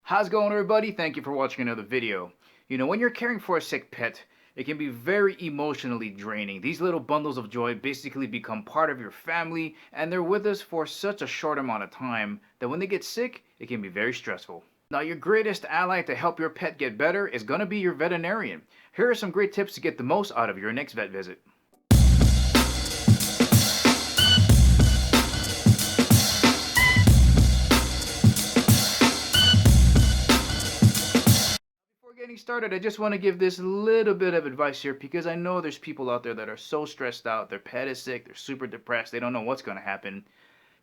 How's it going, everybody? Thank you for watching another video. When you're caring for a sick pet, it can be very emotionally draining. These little bundles of joy basically become part of your family, and they're with us for such a short amount of time that when they get sick, it can be very stressful. Now, your greatest ally to help your pet get better is going to be your veterinarian. Here are some great tips to get the most out of your next vet visit. Getting started, I just want to give this little bit of advice here because I know there's people out there that are so stressed out, their pet is sick, they're super depressed, they don't know what's going to happen.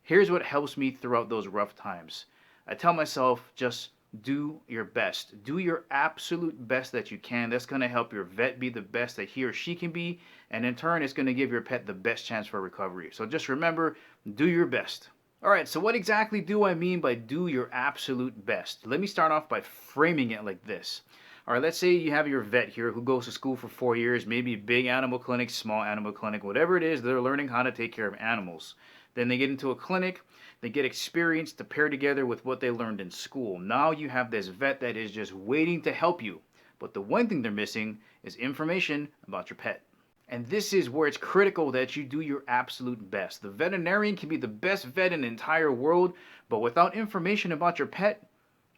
Here's what helps me throughout those rough times. I tell myself, just do your best. Do your absolute best that you can. That's going to help your vet be the best that he or she can be, and in turn, it's going to give your pet the best chance for recovery. So just remember, do your best. Alright, so what exactly do I mean by do your absolute best? Let me start off by framing it like this. Alright, let's say you have your vet here who goes to school for 4 years, maybe big animal clinic, small animal clinic, whatever it is, they're learning how to take care of animals. Then they get into a clinic, they get experience to pair together with what they learned in school. Now you have this vet that is just waiting to help you. But the one thing they're missing is information about your pet. And this is where it's critical that you do your absolute best. The veterinarian can be the best vet in the entire world, but without information about your pet,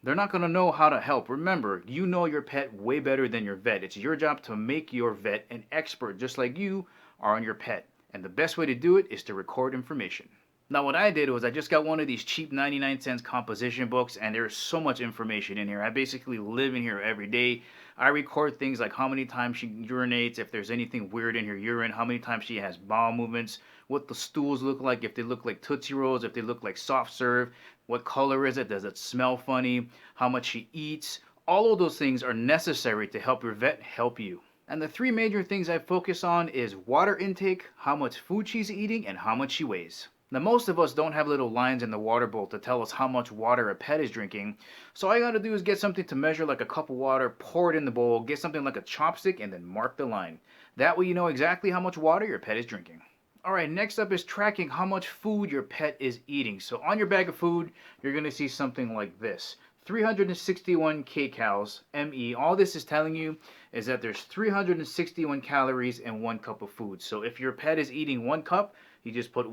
they're not going to know how to help. Remember, you know your pet way better than your vet. It's your job to make your vet an expert, just like you are on your pet. And the best way to do it is to record information. Now, what I did was I just got one of these cheap 99-cent composition books, and there's so much information in here. I basically live in here every day. I record things like how many times she urinates, if there's anything weird in her urine, how many times she has bowel movements, what the stools look like, if they look like Tootsie Rolls, if they look like soft serve, what color is it, does it smell funny, how much she eats. All of those things are necessary to help your vet help you. And the three major things I focus on is water intake, how much food she's eating, and how much she weighs. Now, most of us don't have little lines in the water bowl to tell us how much water a pet is drinking, so all you gotta do is get something to measure, like a cup of water, pour it in the bowl, get something like a chopstick, and then mark the line. That way you know exactly how much water your pet is drinking. Alright, next up is tracking how much food your pet is eating. So on your bag of food, you're gonna see something like this. 361 kcals, ME. All this is telling you is that there's 361 calories in 1 cup of food. So if your pet is eating 1 cup, you just put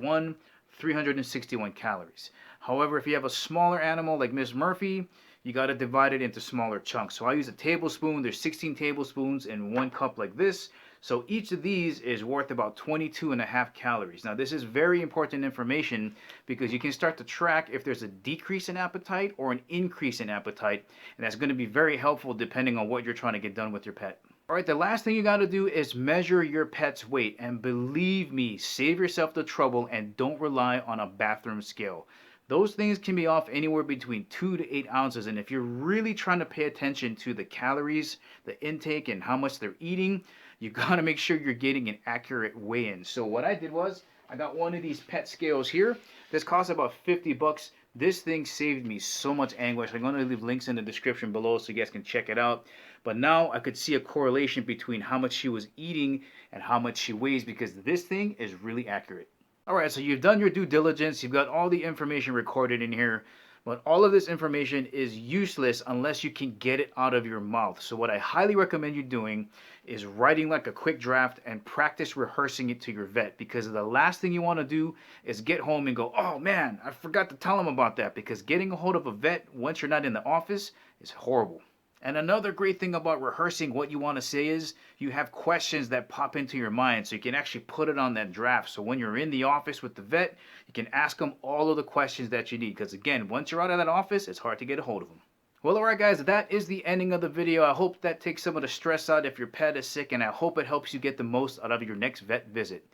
361 calories. However, if you have a smaller animal like Miss Murphy, you got to divide it into smaller chunks. So I use a tablespoon. There's 16 tablespoons in 1 cup like this. So each of these is worth about 22.5 calories. Now, this is very important information because you can start to track if there's a decrease in appetite or an increase in appetite. And that's going to be very helpful depending on what you're trying to get done with your pet. Alright, the last thing you got to do is measure your pet's weight. And believe me, save yourself the trouble and don't rely on a bathroom scale. Those things can be off anywhere between 2 to 8 ounces. And if you're really trying to pay attention to the calories, the intake, and how much they're eating, you got to make sure you're getting an accurate weigh-in. So what I did was I got one of these pet scales here. This costs about 50 bucks. This thing saved me so much anguish. I'm going to leave links in the description below so you guys can check it out. But now I could see a correlation between how much she was eating and how much she weighs because this thing is really accurate. Alright, so you've done your due diligence. You've got all the information recorded in here. But all of this information is useless unless you can get it out of your mouth. So what I highly recommend you doing is writing like a quick draft and practice rehearsing it to your vet. Because the last thing you want to do is get home and go, oh man, I forgot to tell him about that. Because getting a hold of a vet once you're not in the office is horrible. And another great thing about rehearsing what you want to say is you have questions that pop into your mind so you can actually put it on that draft. So when you're in the office with the vet, you can ask them all of the questions that you need. Because again, once you're out of that office, it's hard to get a hold of them. Well, alright guys, that is the ending of the video. I hope that takes some of the stress out if your pet is sick, and I hope it helps you get the most out of your next vet visit.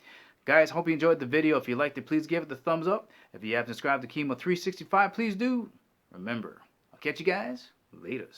Guys, hope you enjoyed the video. If you liked it, please give it the thumbs up. If you haven't subscribed to Chemo 365, please do. Remember, I'll catch you guys later.